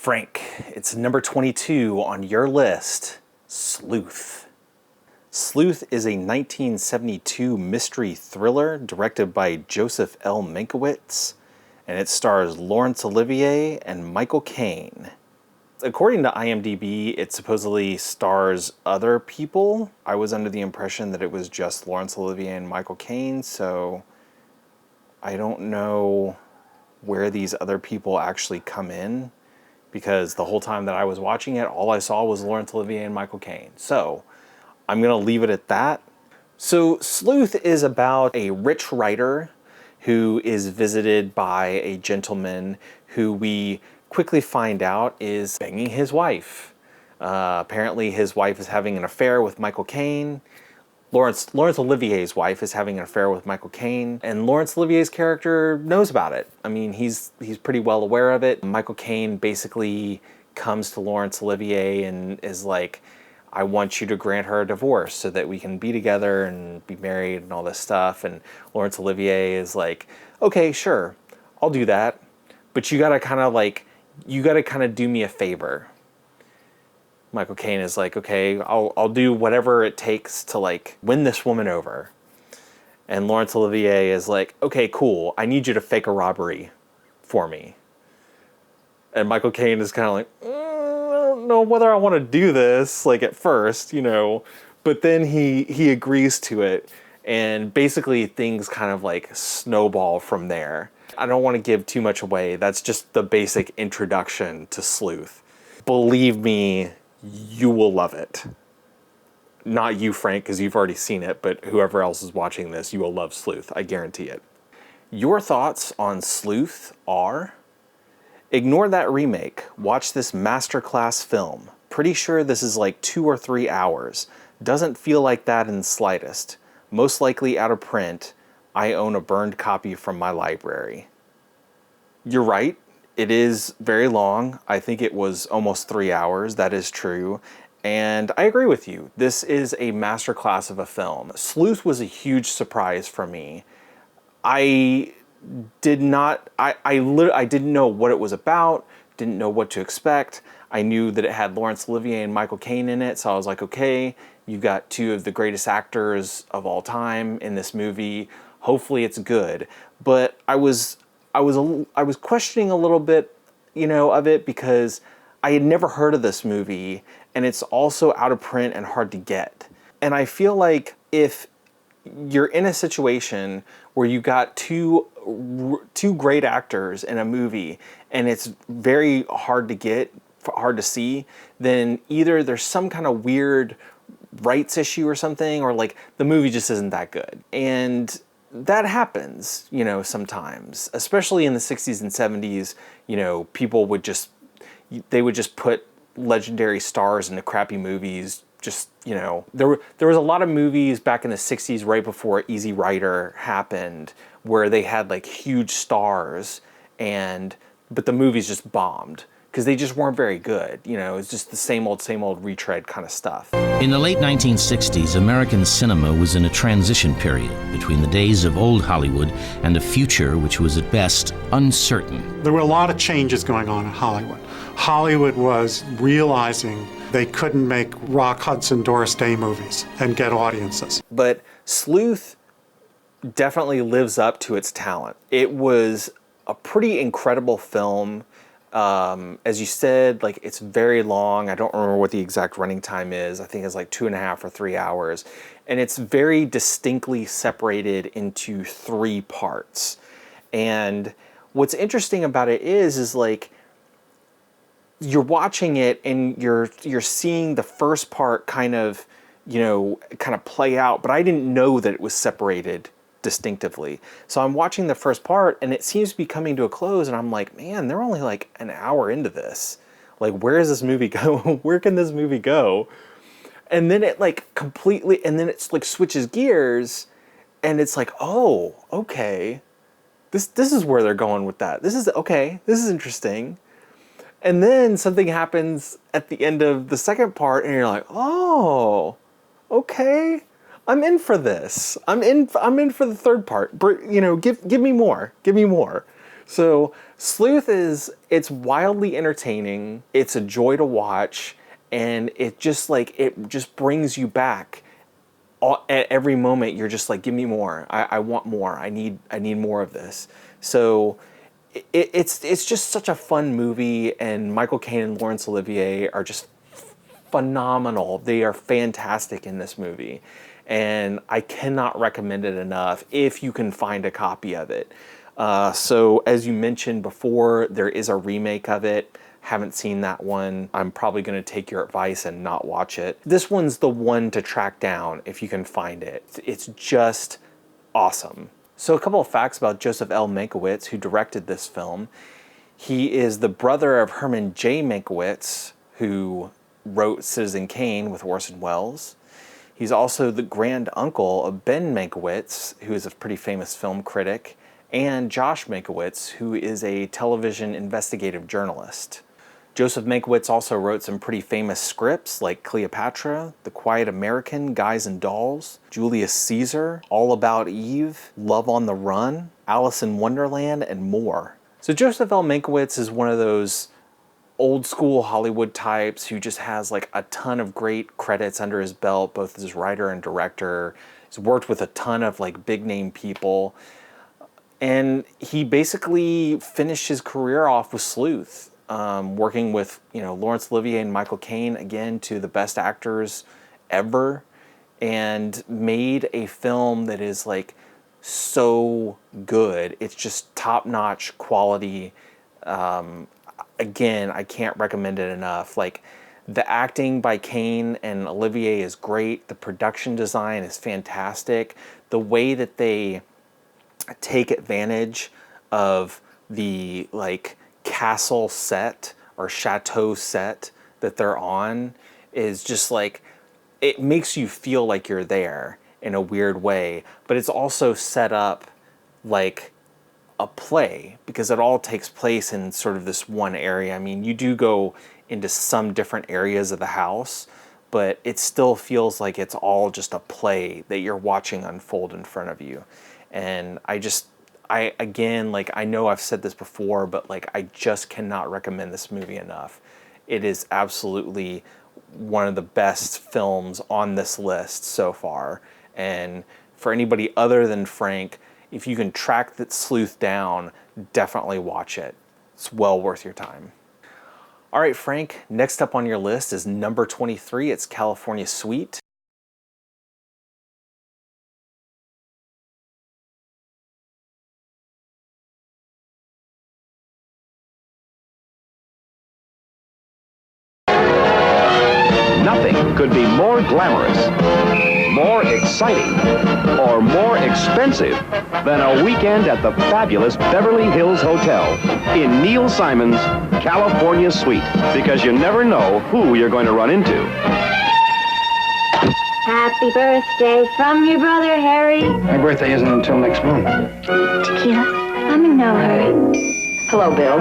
Frank, it's number 22 on your list, Sleuth. Sleuth is a 1972 mystery thriller directed by Joseph L. Mankiewicz, and it stars Laurence Olivier and Michael Caine. According to IMDb, it supposedly stars other people. I was under the impression that it was just Laurence Olivier and Michael Caine, so I don't know where these other people actually come in, because the whole time that I was watching it, all I saw was Laurence Olivier and Michael Caine. So I'm going to leave it at that. So Sleuth is about a rich writer who is visited by a gentleman who we quickly find out is banging his wife. Apparently his wife is having an affair with Michael Caine. Laurence Olivier's wife is having an affair with Michael Caine, and Laurence Olivier's character knows about it. I mean, he's pretty well aware of it. Michael Caine basically comes to Laurence Olivier and is like, I want you to grant her a divorce so that we can be together and be married and all this stuff. And Laurence Olivier is like, okay, sure, I'll do that. But you gotta kind of do me a favor. Michael Caine is like, okay, I'll do whatever it takes to like win this woman over. And Laurence Olivier is like, okay, cool, I need you to fake a robbery for me. And Michael Caine is kind of like, I don't know whether I want to do this, like at first, you know, but then he agrees to it, and basically things kind of like snowball from there. I don't want to give too much away. That's just the basic introduction to Sleuth. Believe me, you will love it. Not you, Frank, because you've already seen it, but whoever else is watching this, you will love Sleuth. I guarantee it. Your thoughts on Sleuth are: ignore that remake. Watch this masterclass film. Pretty sure this is like 2 or 3 hours. Doesn't feel like that in the slightest. Most likely out of print. I own a burned copy from my library. You're right. It is very long. I think it was almost 3 hours. That is true. And I agree with you. This is a masterclass of a film. Sleuth was a huge surprise for me. I didn't know what it was about, didn't know what to expect. I knew that it had Laurence Olivier and Michael Caine in it, so I was like, okay, you got two of the greatest actors of all time in this movie. Hopefully it's good. But I was questioning a little bit, of it, because I had never heard of this movie, and it's also out of print and hard to get. And I feel like if you're in a situation where you got two great actors in a movie and it's very hard to get, hard to see, then either there's some kind of weird rights issue or something, or like the movie just isn't that good. And that happens, sometimes, especially in the 60s and 70s, people would just put legendary stars into crappy movies. There was a lot of movies back in the 60s right before Easy Rider happened where they had like huge stars, but the movies just bombed because they just weren't very good. It's just the same old retread kind of stuff. In the late 1960s, American cinema was in a transition period between the days of old Hollywood and a future which was at best uncertain. There were a lot of changes going on in Hollywood. Hollywood was realizing they couldn't make Rock Hudson, Doris Day movies and get audiences. But Sleuth definitely lives up to its talent. It was a pretty incredible film. As you said, like, it's very long. I don't remember what the exact running time is. I think it's like 2.5 or 3 hours. And it's very distinctly separated into 3 parts. And what's interesting about it is like, you're watching it and you're seeing the first part kind of play out, but I didn't know that it was separated distinctively. So I'm watching the first part and it seems to be coming to a close, and I'm like, man, they're only like an hour into this. Like, where is this movie go? Where can this movie go? And then it like completely, and then it's like switches gears, and it's like, oh, okay. This is where they're going with that. This is okay. This is interesting. And then something happens at the end of the second part, and you're like, oh, okay, I'm in for this. I'm in for the third part. Give me more. Give me more. So Sleuth it's wildly entertaining. It's a joy to watch, and it just brings you back. At every moment, you're just like, give me more. I want more. I need more of this. So it's just such a fun movie, and Michael Caine and Laurence Olivier are just phenomenal. They are fantastic in this movie, and I cannot recommend it enough if you can find a copy of it. So as you mentioned before, there is a remake of it. Haven't seen that one. I'm probably going to take your advice and not watch it. This one's the one to track down if you can find it. It's just awesome. So a couple of facts about Joseph L. Mankiewicz, who directed this film. He is the brother of Herman J. Mankiewicz, who wrote Citizen Kane with Orson Welles. He's also the grand uncle of Ben Mankiewicz, who is a pretty famous film critic, and Josh Mankiewicz, who is a television investigative journalist. Joseph Mankiewicz also wrote some pretty famous scripts like Cleopatra, The Quiet American, Guys and Dolls, Julius Caesar, All About Eve, Love on the Run, Alice in Wonderland, and more. So Joseph L. Mankiewicz is one of those old school Hollywood types who just has like a ton of great credits under his belt, both as writer and director. He's worked with a ton of like big name people. And he basically finished his career off with Sleuth, working with, Laurence Olivier and Michael Caine, again, two of the best actors ever, and made a film that is like so good. It's just top-notch quality. Again, I can't recommend it enough. Like, the acting by Caine and Olivier is great. The production design is fantastic. The way that they take advantage of the like castle set or chateau set that they're on is just like, it makes you feel like you're there in a weird way, but it's also set up like a play because it all takes place in sort of this one area. I mean, you do go into some different areas of the house, but it still feels like it's all just a play that you're watching unfold in front of you. And I know I've said this before, but like, I just cannot recommend this movie enough. It is absolutely one of the best films on this list so far. And for anybody other than Frank, if you can track that Sleuth down, definitely watch it. It's well worth your time. All right, Frank, next up on your list is number 23. It's California Suite. Nothing could be more glamorous, more exciting, or more expensive than a weekend at the fabulous Beverly Hills Hotel in Neil Simon's California Suite, because you never know who you're going to run into. Happy birthday from your brother, Harry. My birthday isn't until next month. Tequila? I'm in no hurry. Hello, Bill.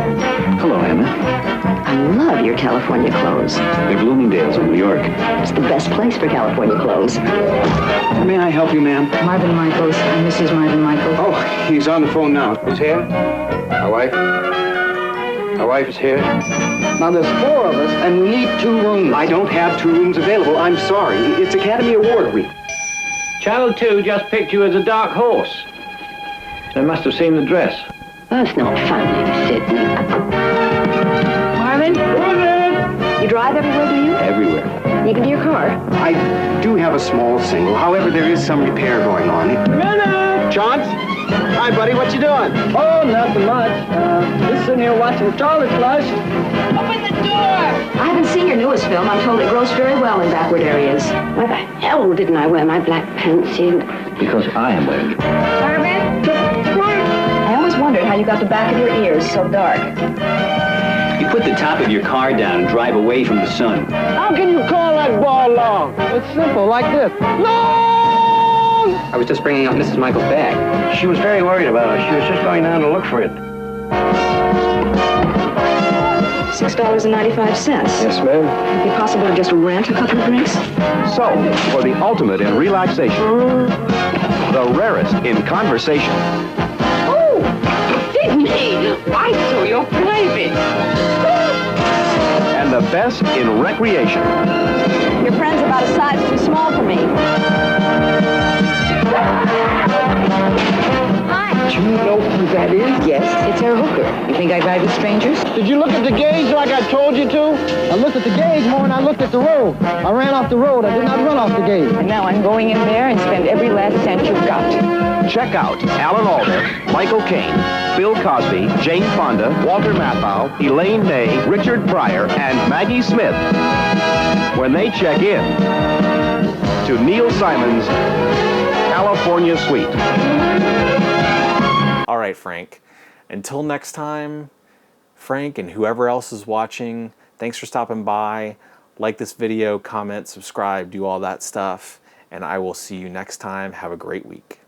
Hello, Anna. I love your California clothes. They're Bloomingdale's in New York. It's the best place for California clothes. May I help you, ma'am? Marvin Michaels and Mrs. Marvin Michaels. Oh, he's on the phone now. Who's here? My wife? My wife is here. Now, there's 4 of us, and we need 2 rooms. I don't have 2 rooms available. I'm sorry. It's Academy Award week. Channel 2 just picked you as a dark horse. They must have seen the dress. That's not funny, Sidney. Marvin? You drive everywhere, do you? Everywhere. You can do your car. I do have a small single. However, there is some repair going on. Chance? Hi, buddy. What you doing? Oh, nothing much. Just sitting here watching toilet flush. Open the door! I haven't seen your newest film. I'm told it grows very well in backward areas. Why the hell didn't I wear my black pantsuit? Because I am wearing it. Marvin? I always wondered how you got the back of your ears so dark. You put the top of your car down and drive away from the sun. How can you call that ball long? It's simple, like this. Long! I was just bringing up Mrs. Michael's bag. She was very worried about it. She was just going down to look for it. $6.95. Yes, ma'am. Would it be possible to just rent a couple of drinks? So, for the ultimate in relaxation, the rarest in conversation, Oh! Sidney! Hey, I saw your private. And the best in recreation. Your friend's about a size too small for me. Hi. Do you know who that is? Yes, it's our hooker. You think I ride with strangers? Did you look at the gauge like I told you to? I looked at the gauge more than I looked at the road. I ran off the road. I did not run off the gauge. And now I'm going in there and spend every last cent you've got. Check out Alan Alda, Michael Caine, Bill Cosby, Jane Fonda, Walter Matthau, Elaine May, Richard Pryor, and Maggie Smith when they check in to Neil Simon's California Suite. All right, Frank. Until next time, Frank and whoever else is watching, thanks for stopping by. Like this video, comment, subscribe, do all that stuff. And I will see you next time. Have a great week.